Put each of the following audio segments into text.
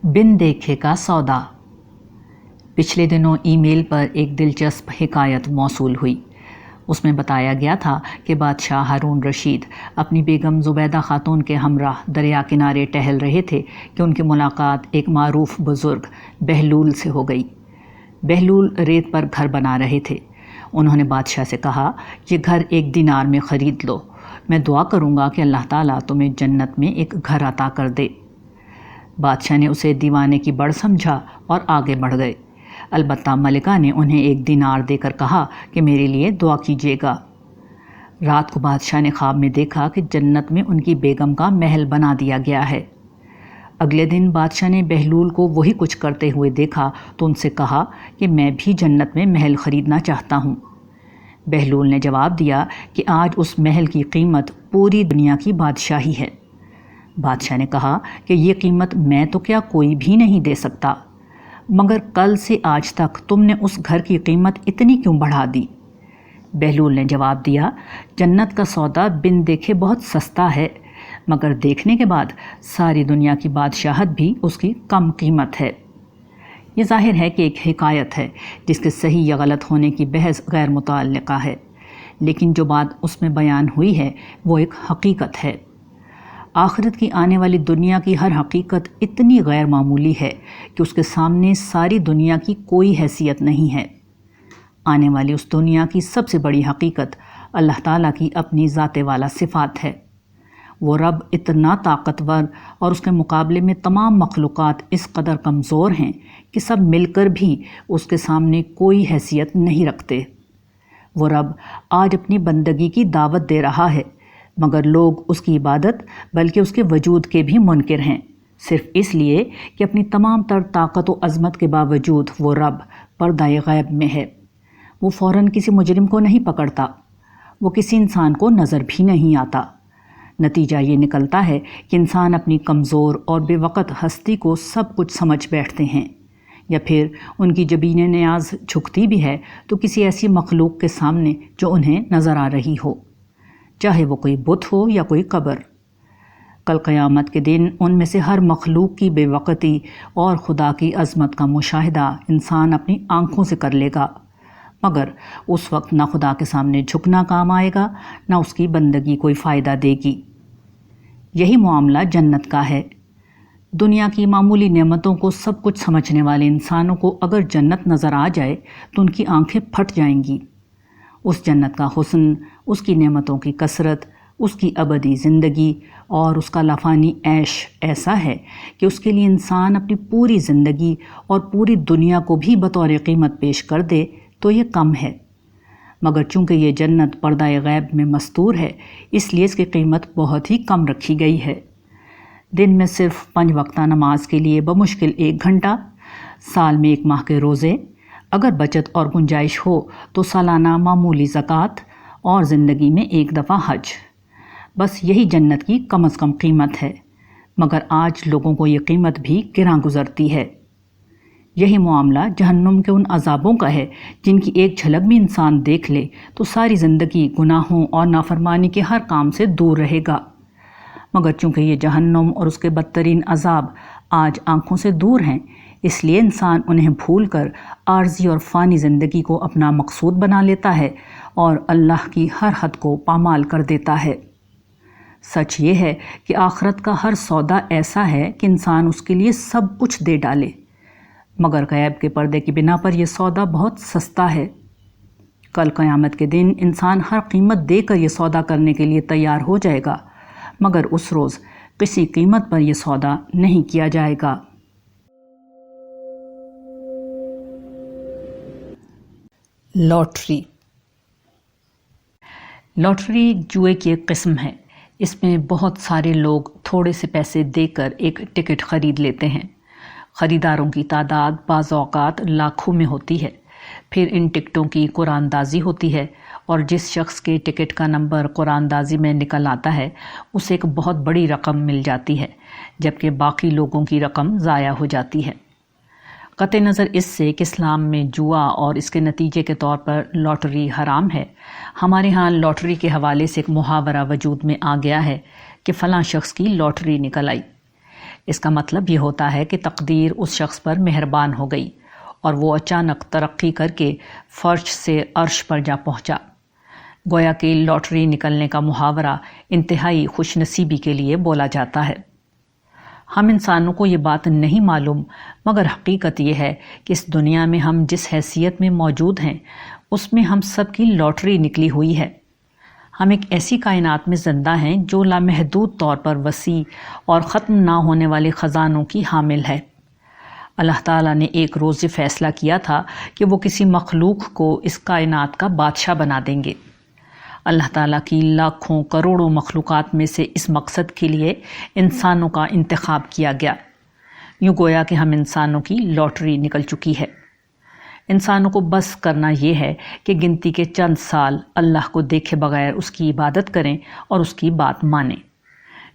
بن دیکھے کا سودا۔ پچھلے دنوں ای میل پر ایک دلچسپ حکایت موصول ہوئی۔ اس میں بتایا گیا تھا کہ بادشاہ ہارون رشید اپنی بیگم زبیدہ خاتون کے ہمراہ دریا کنارے ٹہل رہے تھے کہ ان کی ملاقات ایک معروف بزرگ بہلول سے ہو گئی۔ بہلول ریت پر گھر بنا رہے تھے۔ انہوں نے بادشاہ سے کہا، یہ گھر 1 دینار میں خرید لو، میں دعا کروں گا کہ اللہ تعالیٰ تمہیں جنت میں ایک گھر عطا کر دے۔ بادشاہ نے اسے دیوانے کی بڑھ سمجھا اور آگے بڑھ گئے۔ البتہ ملکہ نے انہیں 1 دینار دے کر کہا کہ میرے لیے دعا کیجیے گا۔ رات کو بادشاہ نے خواب میں دیکھا کہ جنت میں ان کی بیگم کا محل بنا دیا گیا ہے۔ اگلے دن بادشاہ نے بہلول کو وہی کچھ کرتے ہوئے دیکھا تو ان سے کہا کہ میں بھی جنت میں محل خریدنا چاہتا ہوں۔ بہلول نے جواب دیا کہ آج اس محل کی قیمت پوری دنیا کی بادشاہی ہے۔ بادشاہ نے کہا کہ یہ قیمت میں تو کیا کوئی بھی نہیں دے سکتا، مگر کل سے آج تک تم نے اس گھر کی قیمت اتنی کیوں بڑھا دی؟ بہلول نے جواب دیا، جنت کا سودا بن دیکھے بہت سستا ہے، مگر دیکھنے کے بعد ساری دنیا کی بادشاہت بھی اس کی کم قیمت ہے۔ یہ ظاہر ہے کہ ایک حکایت ہے جس کے صحیح یا غلط ہونے کی بحث غیر متعلقہ ہے، لیکن جو بات اس میں بیان ہوئی ہے وہ ایک حقیقت ہے۔ آخرت کی آنے والی دنیا کی ہر حقیقت اتنی غیر معمولی ہے کہ اس کے سامنے ساری دنیا کی کوئی حیثیت نہیں ہے۔ آنے والی اس دنیا کی سب سے بڑی حقیقت اللہ تعالیٰ کی اپنی ذات والا صفات ہے۔ وہ رب اتنا طاقتور اور اس کے مقابلے میں تمام مخلوقات اس قدر کمزور ہیں کہ سب مل کر بھی اس کے سامنے کوئی حیثیت نہیں رکھتے۔ وہ رب آج اپنی بندگی کی دعوت دے رہا ہے، مگر لوگ اس کی عبادت بلکہ اس کے وجود کے بھی منکر ہیں، صرف اس لیے کہ اپنی تمام تر طاقت و عظمت کے باوجود وہ رب پردہ غیب میں ہے۔ وہ فوراً کسی مجرم کو نہیں پکڑتا، وہ کسی انسان کو نظر بھی نہیں آتا۔ نتیجہ یہ نکلتا ہے کہ انسان اپنی کمزور اور بے وقت ہستی کو سب کچھ سمجھ بیٹھتے ہیں، یا پھر ان کی جبین نیاز جھکتی بھی ہے تو کسی ایسی مخلوق کے سامنے جو انہیں نظر آ رہی ہو، چاہے وہ کوئی بت ہو یا کوئی قبر۔ کل قیامت کے دن ان میں سے ہر مخلوق کی بے وقتی اور خدا کی عظمت کا مشاہدہ انسان اپنی آنکھوں سے کر لے گا، مگر اس وقت نہ خدا کے سامنے جھکنا کام آئے گا، نہ اس کی بندگی کوئی فائدہ دے گی۔ یہی معاملہ جنت کا ہے۔ دنیا کی معمولی نعمتوں کو سب کچھ سمجھنے والے انسانوں کو اگر جنت نظر آ جائے تو ان کی آنکھیں پھٹ جائیں گی۔ اس جنت کا حسن، اس کی نعمتوں کی کثرت، اس کی ابدی زندگی اور اس کا لافانی عیش ایسا ہے کہ اس کے لیے انسان اپنی پوری زندگی اور پوری دنیا کو بھی بطور قیمت پیش کر دے تو یہ کم ہے۔ مگر چونکہ یہ جنت پردہ غیب میں مستور ہے، اس لیے اس کی قیمت بہت ہی کم رکھی گئی ہے۔ دن میں صرف 5 وقتہ نماز کے لیے بمشکل 1 گھنٹہ، سال میں 1 ماہ کے روزے، اگر بچت اور گنجائش ہو تو سالانہ معمولی زکوٰۃ، اور زندگی میں 1 دفعہ حج۔ بس یہی جنت کی کم از کم قیمت ہے، مگر آج لوگوں کو یہ قیمت بھی گراں گزرتی ہے۔ یہی معاملہ جہنم کے ان عذابوں کا ہے جن کی ایک جھلک بھی انسان دیکھ لے تو ساری زندگی گناہوں اور نافرمانی کے ہر کام سے دور رہے گا۔ مگر چونکہ یہ جہنم اور اس کے بدترین عذاب آج آنکھوں سے دور ہیں، اس لیے انسان انہیں بھول کر عارضی اور فانی زندگی کو اپنا مقصود بنا لیتا ہے اور اللہ کی ہر حد کو پامال کر دیتا ہے۔ سچ یہ ہے کہ آخرت کا ہر سودا ایسا ہے کہ انسان اس کے لیے سب کچھ دے ڈالے، مگر غیب کے پردے کی بنا پر یہ سودا بہت سستا ہے۔ کل قیامت کے دن انسان ہر قیمت دے کر یہ سودا کرنے کے لیے تیار ہو جائے گا، مگر اس روز کسی قیمت پر یہ سودا نہیں کیا جائے گا۔ لاٹری جوئے کی ایک قسم ہے۔ اس میں بہت سارے لوگ تھوڑے سے پیسے دے کر ایک ٹکٹ خرید لیتے ہیں۔ خریداروں کی تعداد بعض اوقات لاکھوں میں ہوتی ہے۔ پھر ان ٹکٹوں کی قرعہ اندازی ہوتی ہے، اور جس شخص کے ٹکٹ کا نمبر قرعہ اندازی میں نکل آتا ہے اسے ایک بہت بڑی رقم مل جاتی ہے، جبکہ باقی لوگوں کی رقم ضائع ہو جاتی ہے۔ قطع نظر اس سے کہ اسلام میں جوا اور اس کے نتیجے کے طور پر لاٹری حرام ہے، ہمارے ہاں لاٹری کے حوالے سے ایک محاورہ وجود میں آ گیا ہے کہ فلاں شخص کی لاٹری نکل آئی۔ اس کا مطلب یہ ہوتا ہے کہ تقدیر اس شخص پر مہربان ہو گئی اور وہ اچانک ترقی کر کے فرش سے عرش پر جا پہنچا۔ گویا کہ لاٹری نکلنے کا محاورہ انتہائی خوش نصیبی کے لیے بولا جاتا ہے۔ ہم انسانوں کو یہ بات نہیں معلوم، مگر حقیقت یہ ہے کہ اس دنیا میں ہم جس حیثیت میں موجود ہیں اس میں ہم سب کی لاٹری نکلی ہوئی ہے۔ ہم ایک ایسی کائنات میں زندہ ہیں جو لامحدود طور پر وسیع اور ختم نہ ہونے والے خزانوں کی حامل ہے۔ اللہ تعالیٰ نے ایک روز یہ فیصلہ کیا تھا کہ وہ کسی مخلوق کو اس کائنات کا بادشاہ بنا دیں گے۔ اللہ تعالیٰ کی لاکھوں کروڑوں مخلوقات میں سے اس مقصد کے لیے انسانوں کا انتخاب کیا گیا۔ یوں گویا کہ ہم انسانوں کی لاٹری نکل چکی ہے۔ انسانوں کو بس کرنا یہ ہے کہ گنتی کے چند سال اللہ کو دیکھے بغیر اس کی عبادت کریں اور اس کی بات مانیں۔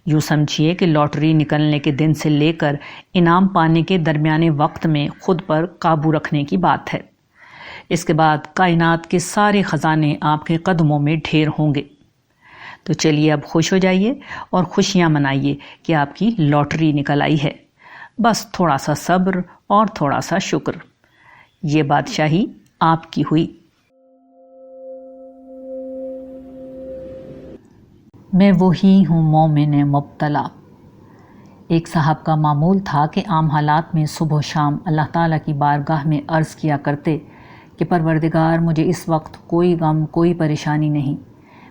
یوں سمجھیے کہ لاٹری نکلنے کے دن سے لے کر انعام پانے کے درمیانے وقت میں خود پر قابو رکھنے کی بات ہے۔ اس کے بعد کائنات کے سارے خزانے آپ کے قدموں میں ڈھیر ہوں گے۔ تو چلیے اب خوش ہو جائیے اور خوشیاں منائیے کہ آپ کی لاٹری نکل آئی ہے۔ بس تھوڑا سا صبر اور تھوڑا سا شکر، یہ بادشاہی آپ کی ہوئی۔ میں وہی ہوں مومن مبتلا۔ ایک صاحب کا معمول تھا کہ عام حالات میں صبح و شام اللہ تعالیٰ کی بارگاہ میں عرض کیا کرتے کہ پروردگار مجھے اس وقت کوئی غم کوئی پریشانی نہیں،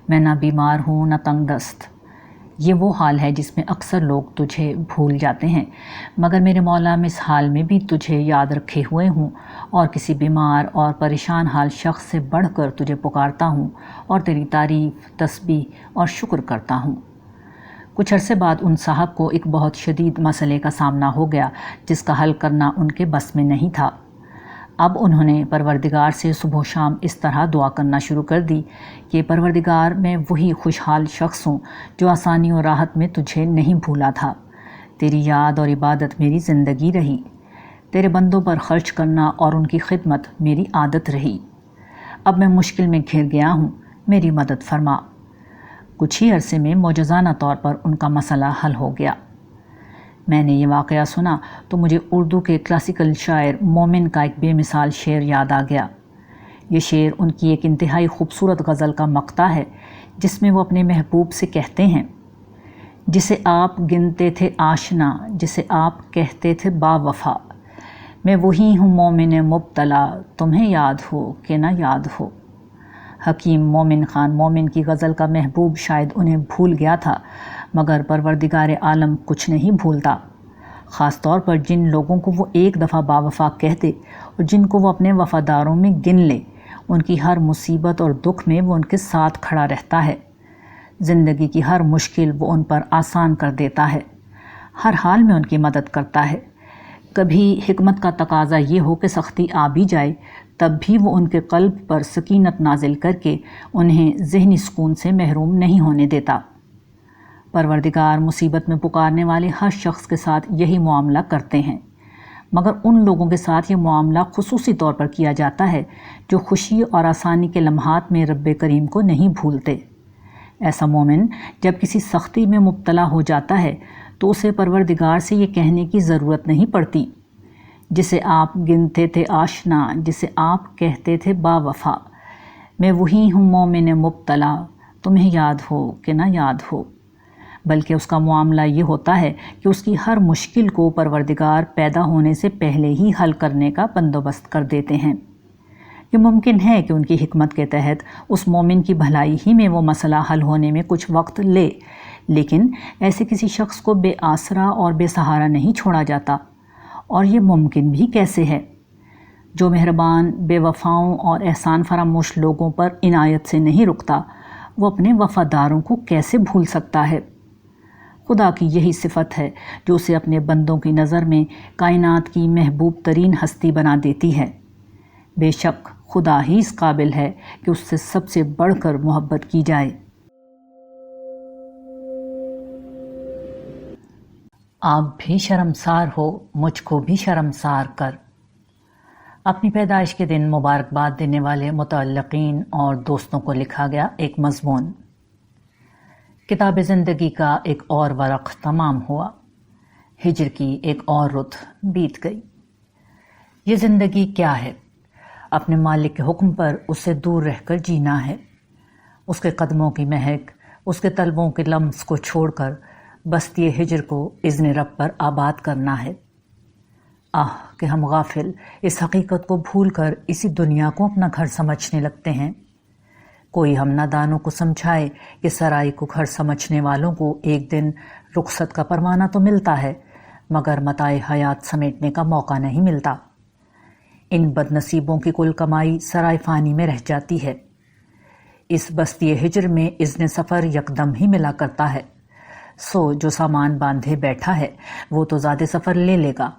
میں نہ بیمار ہوں نہ تنگ دست۔ یہ وہ حال ہے جس میں اکثر لوگ تجھے بھول جاتے ہیں، مگر میرے مولا میں اس حال میں بھی تجھے یاد رکھے ہوئے ہوں اور کسی بیمار اور پریشان حال شخص سے بڑھ کر تجھے پکارتا ہوں اور تیری تعریف، تسبیح اور شکر کرتا ہوں۔ کچھ عرصے بعد ان صاحب کو ایک بہت شدید مسئلے کا سامنا ہو گیا جس کا حل کرنا ان کے بس میں نہیں تھا۔ اب انہوں نے پروردگار سے صبح و شام اس طرح دعا کرنا شروع کر دی کہ پروردگار میں وہی خوشحال شخص ہوں جو آسانی اور راحت میں تجھے نہیں بھولا تھا۔ تیری یاد اور عبادت میری زندگی رہی، تیرے بندوں پر خرچ کرنا اور ان کی خدمت میری عادت رہی۔ اب میں مشکل میں گھر گیا ہوں، میری مدد فرما۔ کچھ ہی عرصے میں معجزانہ طور پر ان کا مسئلہ حل ہو گیا۔ میں نے یہ واقعہ سنا تو مجھے اردو کے کلاسیکل شاعر مومن کا ایک بے مثال شعر یاد آ گیا۔ یہ شعر ان کی ایک انتہائی خوبصورت غزل کا مقطع ہے جس میں وہ اپنے محبوب سے کہتے ہیں: جسے آپ گنتے تھے آشنا، جسے آپ کہتے تھے با وفا، میں وہی ہوں مومن مبتلا، تمہیں یاد ہو کہ نہ یاد ہو۔ حکیم مومن خان مومن کی غزل کا محبوب شاید انہیں بھول گیا تھا، مگر پروردگار عالم کچھ نہیں بھولتا۔ خاص طور پر جن لوگوں کو وہ ایک دفعہ با وفا کہہ دے اور جن کو وہ اپنے وفاداروں میں گن لے، ان کی ہر مصیبت اور دکھ میں وہ ان کے ساتھ کھڑا رہتا ہے۔ زندگی کی ہر مشکل وہ ان پر آسان کر دیتا ہے، ہر حال میں ان کی مدد کرتا ہے۔ کبھی حکمت کا تقاضا یہ ہو کہ سختی آ بھی جائے، تب بھی وہ ان کے قلب پر سکینت نازل کر کے انہیں ذہنی سکون سے محروم نہیں ہونے دیتا۔ پروردگار مصیبت میں پکارنے والے ہر شخص کے ساتھ یہی معاملہ کرتے ہیں، مگر ان لوگوں کے ساتھ یہ معاملہ خصوصی طور پر کیا جاتا ہے جو خوشی اور آسانی کے لمحات میں رب کریم کو نہیں بھولتے۔ ایسا مومن جب کسی سختی میں مبتلا ہو جاتا ہے تو اسے پروردگار سے یہ کہنے کی ضرورت نہیں پڑتی: جسے آپ گنتے تھے آشنا، جسے آپ کہتے تھے با وفا، میں وہی ہوں مومن مبتلا، تمہیں یاد ہو کہ نہ یاد ہو۔ بلکہ اس کا معاملہ یہ ہوتا ہے کہ اس کی ہر مشکل کو پروردگار پیدا ہونے سے پہلے ہی حل کرنے کا بندوبست کر دیتے ہیں۔ یہ ممکن ہے کہ ان کی حکمت کے تحت اس مومن کی بھلائی ہی میں وہ مسئلہ حل ہونے میں کچھ وقت لے، لیکن ایسے کسی شخص کو بے آسرا اور بے سہارا نہیں چھوڑا جاتا۔ اور یہ ممکن بھی کیسے ہے؟ جو مہربان، بے وفاؤں اور احسان فراموش لوگوں پر عنایت سے نہیں رکتا، وہ اپنے وفاداروں کو کیسے بھول سکتا ہے؟ خدا کی یہی صفت ہے جو اسے اپنے بندوں کی نظر میں کائنات کی محبوب ترین ہستی بنا دیتی ہے۔ بے شک خدا ہی اس قابل ہے کہ اس سے سب سے بڑھ کر محبت کی جائے۔ آپ بھی شرمسار ہو، مجھ کو بھی شرمسار کر۔ اپنی پیدائش کے دن مبارکباد دینے والے متعلقین اور دوستوں کو لکھا گیا ایک مضمون۔ کتاب زندگی کا ایک اور ورق تمام ہوا۔ ہجر کی ایک اور رت بیت گئی۔ یہ زندگی کیا ہے؟ اپنے مالک کے حکم پر اس سے دور رہ کر جینا ہے، اس کے قدموں کی مہک، اس کے طلبوں کے لمس کو چھوڑ کر بستی ہجر کو اذن رب پر آباد کرنا ہے۔ کہ ہم غافل اس حقیقت کو بھول کر اسی دنیا کو اپنا گھر سمجھنے لگتے ہیں۔ کوئی ہم نادانوں کو سمجھائے کہ سرائی کو گھر سمجھنے والوں کو ایک دن رخصت کا پروانہ تو ملتا ہے، مگر متاع حیات سمیٹنے کا موقع نہیں ملتا۔ ان بد نصیبوں کی کل کمائی سرائے فانی میں رہ جاتی ہے۔ اس بستی ہجر میں اذن سفر یکدم ہی ملا کرتا ہے، سو جو سامان باندھے بیٹھا ہے وہ تو زیادہ سفر لے لے گا،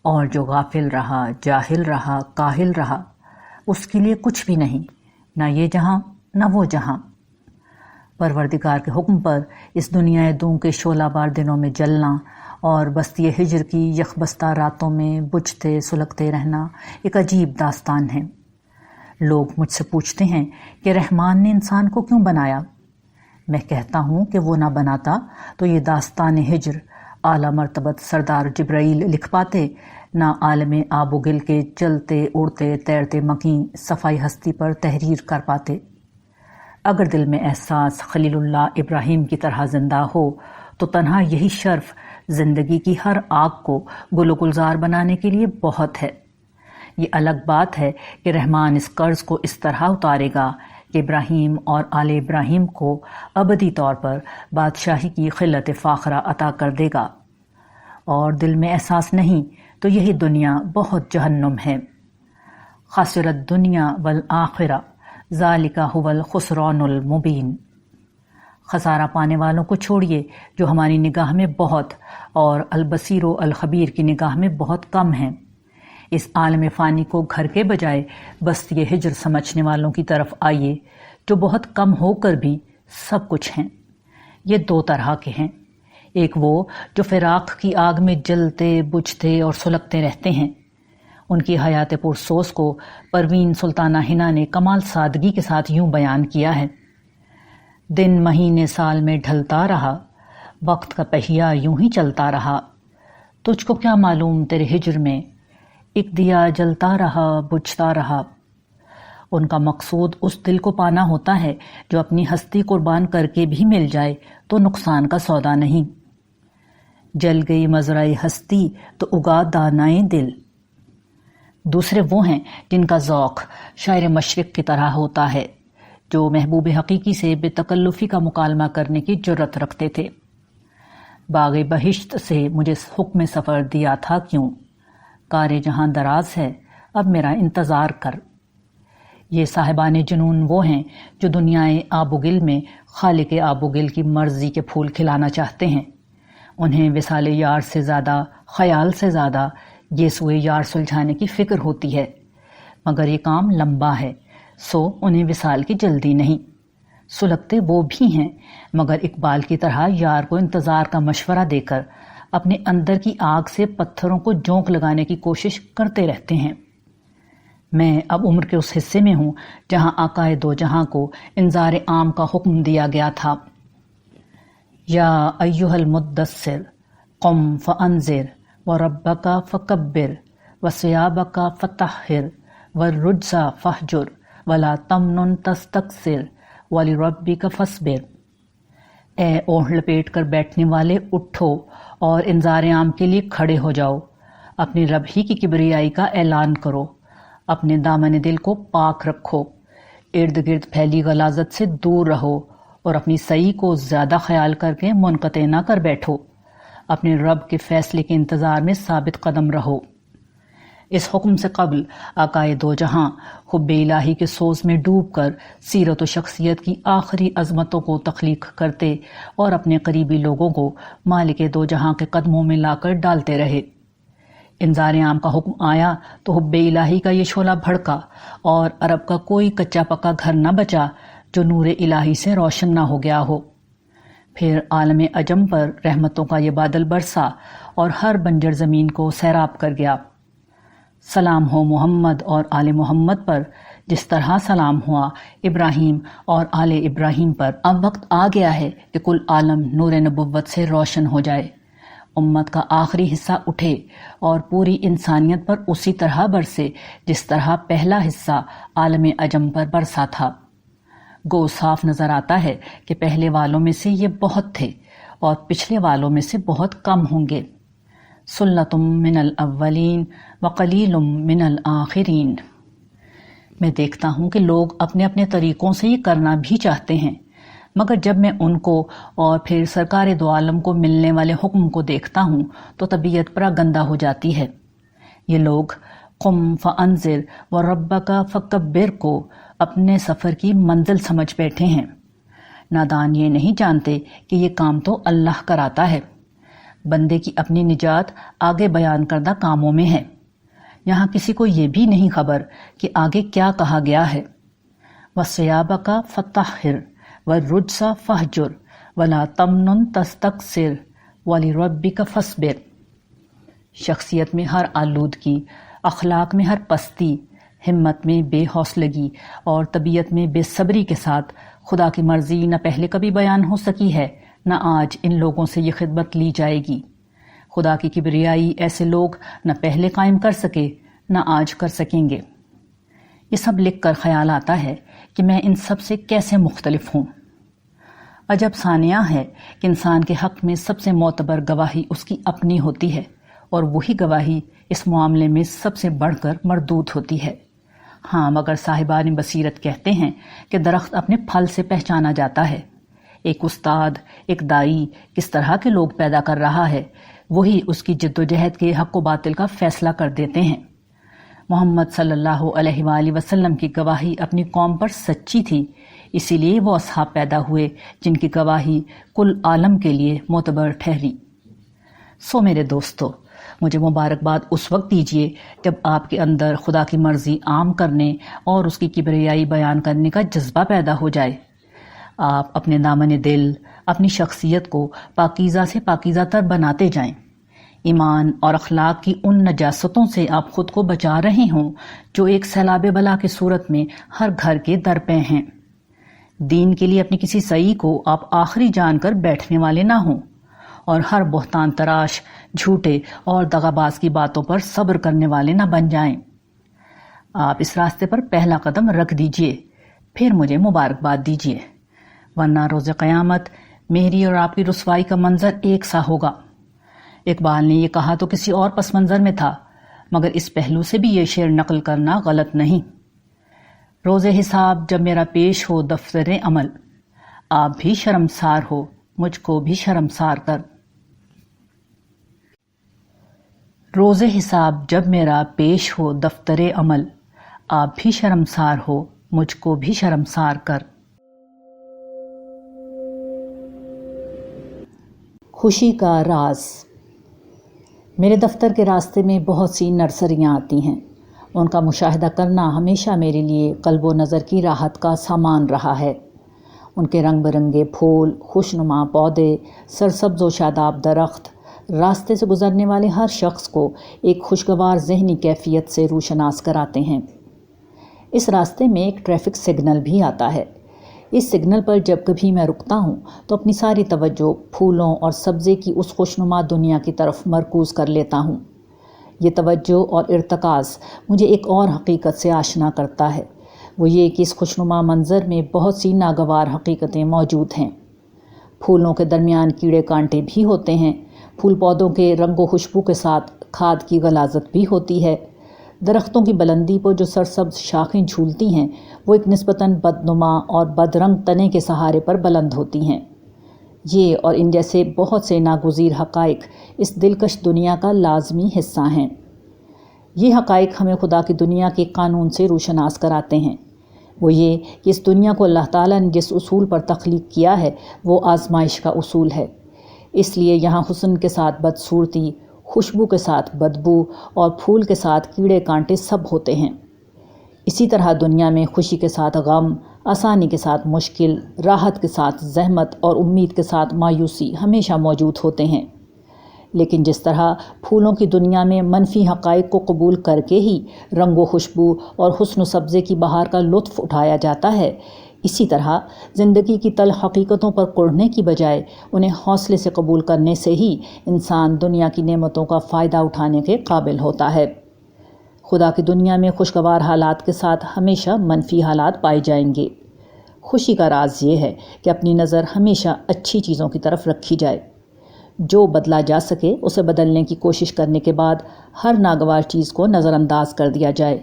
اور جو غافل رہا، جاہل رہا، کاہل رہا، اس کے لیے کچھ بھی نہیں، نہ یہ جہاں نہ وہ جہاں۔ پروردگار کے حکم پر اس دنیا دوں کے شعلہ بار دنوں میں جلنا اور بستی ہجر کی یخبستہ راتوں میں بجھتے سلگتے رہنا ایک عجیب داستان ہے۔ لوگ مجھ سے پوچھتے ہیں کہ رحمان نے انسان کو کیوں بنایا؟ میں کہتا ہوں کہ وہ نہ بناتا تو یہ داستان ہجر اعلیٰ مرتبت سردار جبرائیل لکھ پاتے، نہ عالم آب و گل کے چلتے اڑتے تیرتے مکیں صفائی ہستی پر تحریر کر پاتے۔ اگر دل میں احساس خلیل اللہ ابراہیم کی طرح زندہ ہو تو تنہا یہی شرف زندگی کی ہر آگ کو گل و گلزار بنانے کے لیے بہت ہے۔ یہ الگ بات ہے کہ رحمان اس قرض کو اس طرح اتارے گا کہ ابراہیم اور آل ابراہیم کو ابدی طور پر بادشاہی کی خلت فاخرہ عطا کر دے گا، اور دل میں احساس نہیں تو یہی دنیا بہت جہنم ہے۔ خسرت دنیا والآخرہ ذالک هو الخسران المبین۔ خسارہ پانے والوں کو چھوڑیے جو ہماری نگاہ میں بہت اور البصیر و الخبیر کی نگاہ میں بہت کم ہیں۔ اس عالم فانی کو گھر کے بجائے بستی ہجر سمجھنے والوں کی طرف آئیے جو بہت کم ہو کر بھی سب کچھ ہیں۔ یہ دو طرح کے ہیں، ایک وہ جو فراق کی آگ میں جلتے بجھتے اور سلگتے رہتے ہیں۔ ان کی حیات پرسوز کو پروین سلطانہ حنا نے کمال سادگی کے ساتھ یوں بیان کیا ہے: دن مہینے سال میں ڈھلتا رہا، وقت کا پہیا یوں ہی چلتا رہا، تجھ کو کیا معلوم تیرے ہجر میں، ایک دیا جلتا رہا بجھتا رہا۔ ان کا مقصود اس دل کو پانا ہوتا ہے جو اپنی ہستی قربان کر کے بھی مل جائے تو نقصان کا سودا نہیں۔ جل گئی مزرعہ ہستی تو اگا دانائے دل۔ دوسرے وہ ہیں جن کا ذوق شاعر مشرق کی طرح ہوتا ہے، جو محبوب حقیقی سے بے تکلفی کا مکالمہ کرنے کی جرت رکھتے تھے۔ باغ بہشت سے مجھے حکم سفر دیا تھا کیوں، کار جہاں دراز ہے اب میرا انتظار کر۔ یہ صاحبان جنون وہ ہیں جو دنیائے آب و گل میں خالق آب و گل کی مرضی کے پھول کھلانا چاہتے ہیں۔ انہیں وصال یار سے زیادہ، خیال سے زیادہ یہ سوئے یار سلجھانے کی فکر ہوتی ہے، مگر یہ کام لمبا ہے، سو انہیں وصال کی جلدی نہیں۔ سلگتے وہ بھی ہیں، مگر اقبال کی طرح یار کو انتظار کا مشورہ دے کر اپنے اندر کی آگ سے پتھروں کو جونک لگانے کی کوشش کرتے رہتے ہیں۔ میں اب عمر کے اس حصے میں ہوں جہاں آقائے دو جہاں کو انذار عام کا حکم دیا گیا تھا: یا ایھا المدثر قم فانذر وربک فکبر وثیابک فطہر والرجز فاہجر ولا تمنن تستکثر ولربک فاصبر۔ اے اوڑھ لپیٹ کر بیٹھنے والے، اٹھو اور انذار عام کے لیے کھڑے ہو جاؤ، اپنی رب ہی کی کبریائی کا اعلان کرو، اپنے دامن دل کو پاک رکھو، ارد گرد پھیلی غلاظت سے دور رہو، اور اپنی سعی کو زیادہ خیال کر کے منقطع نہ کر بیٹھو، اپنے رب کے فیصلے کے انتظار میں ثابت قدم رہو۔ اس حکم سے قبل آقائے دو جہاں حب الہی کے سوز میں ڈوب کر سیرت و شخصیت کی آخری عظمتوں کو تخلیق کرتے اور اپنے قریبی لوگوں کو مالک دو جہاں کے قدموں میں لا کر ڈالتے رہے۔ انذار عام کا حکم آیا تو حب الہی کا یہ شعلہ بھڑکا، اور عرب کا کوئی کچا پکا گھر نہ بچا جو نور الہی سے روشن نہ ہو گیا ہو۔ پھر عالم عجم پر رحمتوں کا یہ بادل برسا اور ہر بنجر زمین کو سیراب کر گیا۔ سلام ہو محمد اور آل محمد پر، جس طرح سلام ہوا ابراہیم اور آل ابراہیم پر۔ اب وقت آ گیا ہے کہ کل عالم نور نبوت سے روشن ہو جائے، امت کا آخری حصہ اٹھے اور پوری انسانیت پر اسی طرح برسے جس طرح پہلا حصہ عالم عجم پر برسا تھا۔ گو صاف نظر آتا ہے کہ پہلے والوں میں سے یہ بہت تھے اور پچھلے والوں میں سے بہت کم ہوں گے۔ سلۃ من الاولین وقلیل من الآخرین۔ میں دیکھتا ہوں کہ لوگ اپنے اپنے طریقوں سے یہ کرنا بھی چاہتے ہیں، مگر جب میں ان کو اور پھر سرکار دو عالم کو ملنے والے حکم کو دیکھتا ہوں تو طبیعت پرا گندہ ہو جاتی ہے۔ یہ لوگ قم فانذر وربک فکبر کو اپنے سفر کی منزل سمجھ بیٹھے ہیں۔ نادان یہ نہیں جانتے کہ یہ کام تو اللہ کراتا ہے، بندے کی اپنی نجات آگے بیان کردہ کاموں میں ہے۔ یہاں کسی کو یہ بھی نہیں خبر کہ آگے کیا کہا گیا ہے۔ وَثِيَابَكَ فَطَهِّرْ وَالرُّجْزَ فَاهْجُرْ وَلَا تَمْنُنْ تَسْتَكْثِرْ وَلِرَبِّكَ فَاصْبِرْ۔ شخصیت میں ہر آلودگی، اخلاق میں ہر پستی، ہمت میں بے حوصلگی اور طبیعت میں بے صبری کے ساتھ خدا کی مرضی نہ پہلے کبھی بیان ہو سکی ہے، نہ آج ان لوگوں سے یہ خدمت لی جائے گی۔ خدا کی کبریائی ایسے لوگ نہ پہلے قائم کر سکے نہ آج کر سکیں گے۔ یہ سب لکھ کر خیال آتا ہے کہ میں ان سب سے کیسے مختلف ہوں۔ عجب ثانیہ ہے کہ انسان کے حق میں سب سے معتبر گواہی اس کی اپنی ہوتی ہے، اور وہی گواہی اس معاملے میں سب سے بڑھ کر مردود ہوتی ہے۔ ہاں، مگر صاحبان بصیرت کہتے ہیں کہ درخت اپنے پھل سے پہچانا جاتا ہے۔ ایک استاد، ایک دائی کس طرح کے لوگ پیدا کر رہا ہے، وہی اس کی جد و جہد کے حق و باطل کا فیصلہ کر دیتے ہیں۔ محمد صلی اللہ علیہ وآلہ وسلم کی گواہی اپنی قوم پر سچی تھی، اسی لیے وہ اصحاب پیدا ہوئے جن کی گواہی کل عالم کے لیے معتبر ٹھہری۔ سو میرے دوستو، مجھے مبارکباد اس وقت دیجیے جب آپ کے اندر خدا کی مرضی عام کرنے اور اس کی کبریائی بیان کرنے کا جذبہ پیدا ہو جائے۔ آپ اپنے دامن دل، اپنی شخصیت کو پاکیزہ سے پاکیزہ تر بناتے جائیں۔ ایمان اور اخلاق کی ان نجاستوں سے آپ خود کو بچا رہے ہوں جو ایک سیلاب بلا کی صورت میں ہر گھر کے در پہ ہیں۔ دین کے لیے اپنی کسی صحیح کو آپ آخری جان کر بیٹھنے والے نہ ہوں، اور ہر بہتان تراش، جھوٹے اور دغاباز کی باتوں پر صبر کرنے والے نہ بن جائیں۔ آپ اس راستے پر پہلا قدم رکھ دیجئے، پھر مجھے مبارکباد دیجئے، ورنہ روز قیامت میری اور آپ کی رسوائی کا منظر ایک سا ہوگا۔ اقبال نے یہ کہا تو کسی اور پس منظر میں تھا، مگر اس پہلو سے بھی یہ شعر نقل کرنا غلط نہیں۔ روز حساب جب میرا پیش ہو دفتر عمل، آپ بھی شرمسار ہو مجھ کو بھی شرمسار کر۔ روز حساب جب میرا پیش ہو دفتر عمل، آپ بھی شرمسار ہو مجھ کو بھی شرمسار کر۔ خوشی کا راز۔ میرے دفتر کے راستے میں بہت سی نرسریاں آتی ہیں، ان کا مشاہدہ کرنا ہمیشہ میرے لیے قلب و نظر کی راحت کا سامان رہا ہے۔ ان کے رنگ برنگے پھول، خوشنما پودے، سرسبز و شاداب درخت راستے سے گزرنے والے ہر شخص کو ایک خوشگوار ذہنی کیفیت سے روشناس کراتے ہیں۔ اس راستے میں ایک ٹریفک سگنل بھی آتا ہے۔ اس سگنل پر جب کبھی میں رکتا ہوں تو اپنی ساری توجہ پھولوں اور سبزے کی اس خوشنما دنیا کی طرف مرکوز کر لیتا ہوں۔ یہ توجہ اور ارتکاز مجھے ایک اور حقیقت سے آشنا کرتا ہے، وہ یہ کہ اس خوشنما منظر میں بہت سی ناگوار حقیقتیں موجود ہیں۔ پھولوں کے درمیان کیڑے کانٹے بھی ہوتے ہیں، پھول پودوں کے رنگ و خوشبو کے ساتھ کھاد کی غلاظت بھی ہوتی ہے۔ درختوں کی بلندی پر جو سرسبز شاخیں جھولتی ہیں وہ ایک نسبتاً بدنما اور بدرنگ تنے کے سہارے پر بلند ہوتی ہیں۔ یہ اور ان جیسے بہت سے ناگزیر حقائق اس دلکش دنیا کا لازمی حصہ ہیں۔ یہ حقائق ہمیں خدا کی دنیا کے قانون سے روشناس کراتے ہیں۔ وہ یہ کہ اس دنیا کو اللہ تعالیٰ نے جس اصول پر تخلیق کیا ہے وہ آزمائش کا اصول ہے، اس لیے یہاں حسن کے ساتھ بدصورتی، خوشبو کے ساتھ بدبو اور پھول کے ساتھ کیڑے کانٹے سب ہوتے ہیں۔ اسی طرح دنیا میں خوشی کے ساتھ غم، آسانی کے ساتھ مشکل، راحت کے ساتھ زحمت اور امید کے ساتھ مایوسی ہمیشہ موجود ہوتے ہیں۔ لیکن جس طرح پھولوں کی دنیا میں منفی حقائق کو قبول کر کے ہی رنگ و خوشبو اور حسن و سبزے کی بہار کا لطف اٹھایا جاتا ہے، اسی طرح زندگی کی تلخ حقیقتوں پر کڑھنے کی بجائے انہیں حوصلے سے قبول کرنے سے ہی انسان دنیا کی نعمتوں کا فائدہ اٹھانے کے قابل ہوتا ہے۔ خدا کی دنیا میں خوشگوار حالات کے ساتھ ہمیشہ منفی حالات پائے جائیں گے۔ خوشی کا راز یہ ہے کہ اپنی نظر ہمیشہ اچھی چیزوں کی طرف رکھی جائے۔ جو بدلا جا سکے اسے بدلنے کی کوشش کرنے کے بعد ہر ناگوار چیز کو نظر انداز کر دیا جائے۔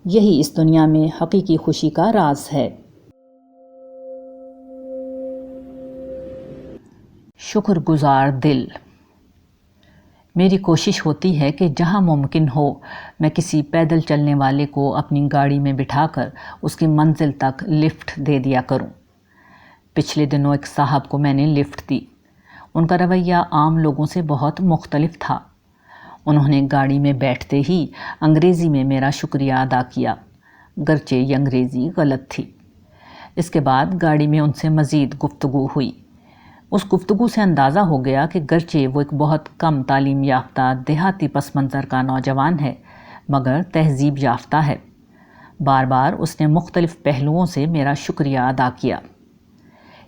یہی اس دنیا میں حقیقی خوشی کا راز ہے۔ شکر گزار دل۔ میری کوشش ہوتی ہے کہ جہاں ممکن ہو میں کسی پیدل چلنے والے کو اپنی گاڑی میں بٹھا کر اس کی منزل تک لفٹ دے دیا کروں۔ پچھلے دنوں ایک صاحب کو میں نے لفٹ دی۔ ان کا رویہ عام لوگوں سے بہت مختلف تھا۔ انہوں نے گاڑی میں بیٹھتے ہی انگریزی میں میرا شکریہ ادا کیا، گرچہ یہ انگریزی غلط تھی۔ اس کے بعد گاڑی میں ان سے مزید گفتگو ہوئی۔ اس گفتگو سے اندازہ ہو گیا کہ گرچہ وہ ایک بہت کم تعلیم یافتہ دیہاتی پس منظر کا نوجوان ہے مگر تہذیب یافتہ ہے۔ بار بار اس نے مختلف پہلوؤں سے میرا شکریہ ادا کیا۔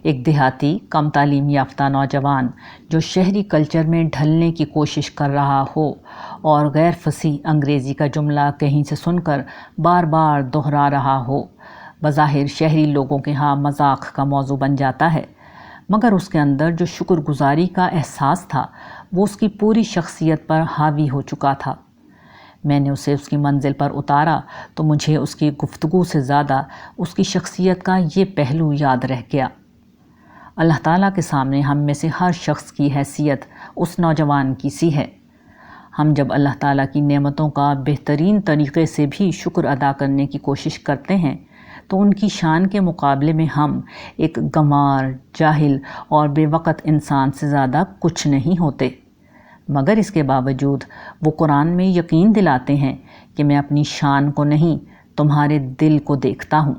ایک دیہاتی کم تعلیم یافتہ نوجوان جو شہری کلچر میں ڈھلنے کی کوشش کر رہا ہو اور غیر فصیح انگریزی کا جملہ کہیں سے سن کر بار بار دہرا رہا ہو، بظاہر شہری لوگوں کے ہاں مذاق کا موضوع بن جاتا ہے، مگر اس کے اندر جو شکر گزاری کا احساس تھا وہ اس کی پوری شخصیت پر حاوی ہو چکا تھا۔ میں نے اسے اس کی منزل پر اتارا تو مجھے اس کی گفتگو سے زیادہ اس کی شخصیت کا یہ پہلو یاد رہ گیا۔ اللہ تعالیٰ کے سامنے ہم میں سے ہر شخص کی حیثیت اس نوجوان کی سی ہے۔ ہم جب اللہ تعالیٰ کی نعمتوں کا بہترین طریقے سے بھی شکر ادا کرنے کی کوشش کرتے ہیں تو ان کی شان کے مقابلے میں ہم ایک گنوار، جاہل اور بے وقت انسان سے زیادہ کچھ نہیں ہوتے۔ مگر اس کے باوجود وہ قرآن میں یقین دلاتے ہیں کہ میں اپنی شان کو نہیں تمہارے دل کو دیکھتا ہوں۔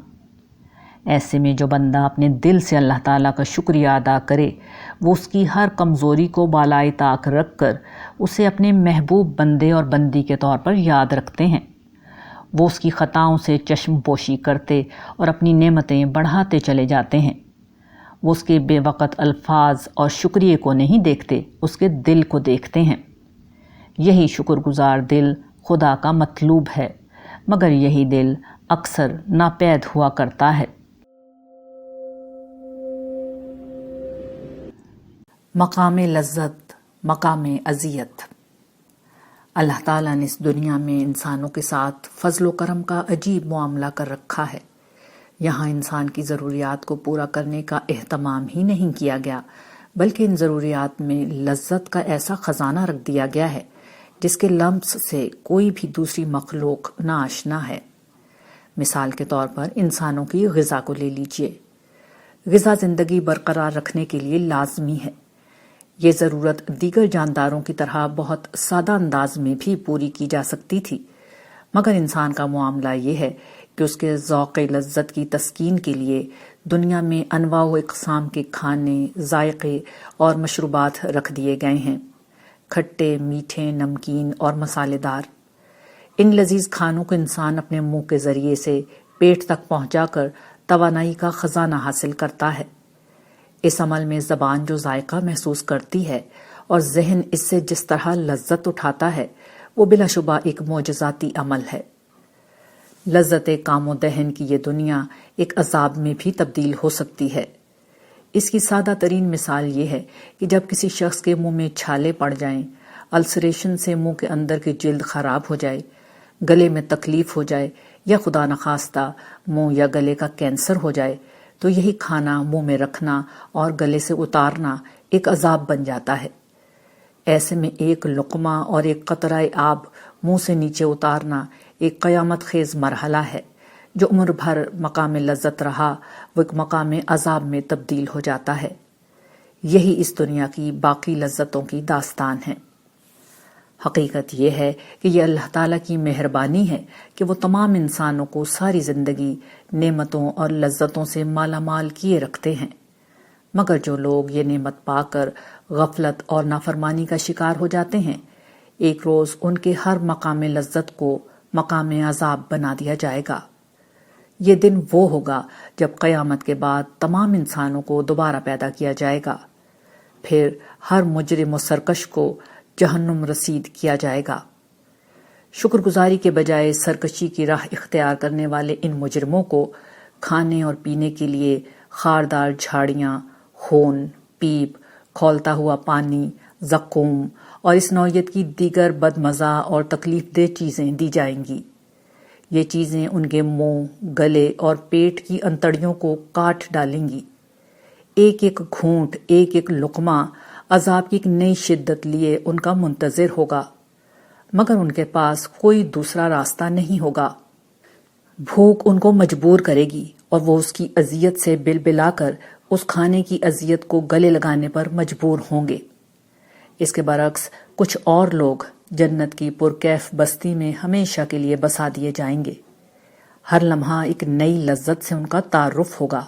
ایسے میں جو بندہ اپنے دل سے اللہ تعالیٰ کا شکریہ ادا کرے وہ اس کی ہر کمزوری کو بالائے طاق رکھ کر اسے اپنے محبوب بندے اور بندی کے طور پر یاد رکھتے ہیں۔ وہ اس کی خطاؤں سے چشم پوشی کرتے اور اپنی نعمتیں بڑھاتے چلے جاتے ہیں۔ وہ اس کے بے وقت الفاظ اور شکریہ کو نہیں دیکھتے، اس کے دل کو دیکھتے ہیں۔ یہی شکر گزار دل خدا کا مطلوب ہے، مگر یہی دل اکثر ناپید ہوا کرتا ہے۔ مقام لذت، مقام اذیت۔ اللہ تعالیٰ نے اس دنیا میں انسانوں کے ساتھ فضل و کرم کا عجیب معاملہ کر رکھا ہے۔ یہاں انسان کی ضروریات کو پورا کرنے کا اہتمام ہی نہیں کیا گیا، بلکہ ان ضروریات میں لذت کا ایسا خزانہ رکھ دیا گیا ہے جس کے لمس سے کوئی بھی دوسری مخلوق ناآشنا ہے۔ مثال کے طور پر انسانوں کی غذا کو لے لیجئے۔ غذا زندگی برقرار رکھنے کے لیے لازمی ہے۔ یہ ضرورت دیگر جانداروں کی طرح بہت سادہ انداز میں بھی پوری کی جا سکتی تھی، مگر انسان کا معاملہ یہ ہے کہ اس کے ذوق لذت کی تسکین کے لیے دنیا میں انواع و اقسام کے کھانے، ذائقے اور مشروبات رکھ دیے گئے ہیں، کھٹے، میٹھے، نمکین اور مسالے دار۔ ان لذیذ کھانوں کو انسان اپنے منہ کے ذریعے سے پیٹ تک پہنچا کر توانائی کا خزانہ حاصل کرتا ہے۔ اس عمل میں زبان جو ذائقہ محسوس کرتی ہے اور ذہن اس سے جس طرح لذت اٹھاتا ہے وہ بلا شبہ ایک معجزاتی عمل ہے۔ لذت کام و دہن کی یہ دنیا ایک عذاب میں بھی تبدیل ہو سکتی ہے۔ اس کی سادہ ترین مثال یہ ہے کہ جب کسی شخص کے منہ میں چھالے پڑ جائیں، السریشن سے منہ کے اندر کی جلد خراب ہو جائے، گلے میں تکلیف ہو جائے یا خدا نخواستہ منہ یا گلے کا کینسر ہو جائے تو یہی کھانا منہ میں رکھنا اور گلے سے اتارنا ایک عذاب بن جاتا ہے۔ ایسے میں ایک لقمہ اور ایک قطرہ آب منہ سے نیچے اتارنا ایک قیامت خیز مرحلہ ہے۔ جو عمر بھر مقام لذت رہا وہ ایک مقام عذاب میں تبدیل ہو جاتا ہے۔ یہی اس دنیا کی باقی لذتوں کی داستان ہے۔ حقیقت یہ ہے کہ یہ اللہ تعالیٰ کی مہربانی ہے کہ وہ تمام انسانوں کو ساری زندگی نعمتوں اور لذتوں سے مالا مال کیے رکھتے ہیں، مگر جو لوگ یہ نعمت پا کر غفلت اور نافرمانی کا شکار ہو جاتے ہیں، ایک روز ان کے ہر مقام لذت کو مقام عذاب بنا دیا جائے گا۔ یہ دن وہ ہوگا جب قیامت کے بعد تمام انسانوں کو دوبارہ پیدا کیا جائے گا، پھر ہر مجرم و سرکش کو جہنم رسید کیا جائے گا۔ شکر گزاری کے بجائے سرکشی کی راہ اختیار کرنے والے ان مجرموں کو کھانے اور پینے کے لیے خاردار جھاڑیاں، خون، پیپ، کھولتا ہوا پانی، زقوم اور اس نوعیت کی دیگر بدمزہ اور تکلیف دہ چیزیں دی جائیں گی۔ یہ چیزیں ان کے منہ، گلے اور پیٹ کی انتڑیوں کو کاٹ ڈالیں گی۔ ایک ایک گھونٹ، ایک ایک لقمہ عذاب کی ایک نئی شدت لیے ان کا منتظر ہوگا، مگر ان کے پاس کوئی دوسرا راستہ نہیں ہوگا۔ بھوک ان کو مجبور کرے گی اور وہ اس کی اذیت سے بلبلا کر اس کھانے کی اذیت کو گلے لگانے پر مجبور ہوں گے۔ اس کے برعکس کچھ اور لوگ جنت کی پرکیف بستی میں ہمیشہ کے لیے بسا دیے جائیں گے۔ ہر لمحہ ایک نئی لذت سے ان کا تعارف ہوگا۔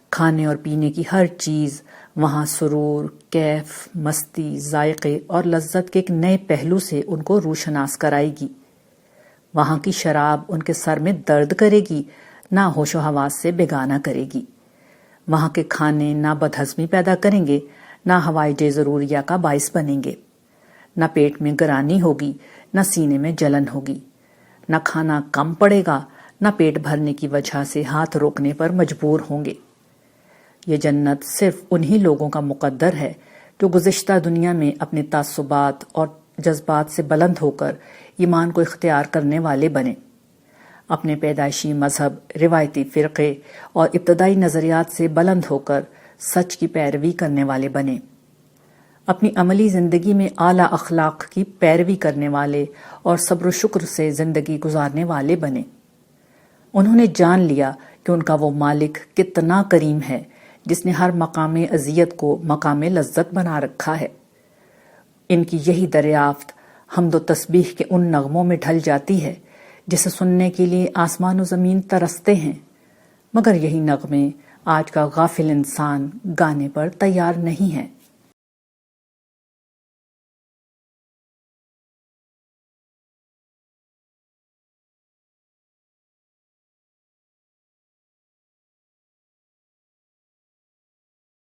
کھانے اور پینے کی ہر چیز وہاں سرور، کیف، مستی، ذائقے اور لذت کے ایک نئے پہلو سے ان کو روشناس کرائے گی۔ وہاں کی شراب ان کے سر میں درد کرے گی، نہ ہوش و حواس سے بیگانہ کرے گی۔ وہاں کے کھانے نہ بدہضمی پیدا کریں گے، نہ حوائج ضروریہ کا باعث بنیں گے۔ نہ پیٹ میں گرانی ہوگی، نہ سینے میں جلن ہوگی۔ نہ کھانا کم پڑے گا، نہ پیٹ بھرنے کی وجہ سے ہاتھ روکنے پر مجبور ہوں گے۔ یہ جنت صرف انہی لوگوں کا مقدر ہے جو گزشتہ دنیا میں اپنے تعصبات اور جذبات سے بلند ہو کر ایمان کو اختیار کرنے والے بنے، اپنے پیدائشی مذہب، روایتی فرقے اور ابتدائی نظریات سے بلند ہو کر سچ کی پیروی کرنے والے بنے، اپنی عملی زندگی میں اعلیٰ اخلاق کی پیروی کرنے والے اور صبر و شکر سے زندگی گزارنے والے بنے۔ انہوں نے جان لیا کہ ان کا وہ مالک کتنا کریم ہے جس نے ہر مقام اذیت کو مقام لذت بنا رکھا ہے۔ ان کی یہی دریافت حمد و تسبیح کے ان نغموں میں ڈھل جاتی ہے جسے سننے کے لیے آسمان و زمین ترستے ہیں، مگر یہی نغمے آج کا غافل انسان گانے پر تیار نہیں ہے۔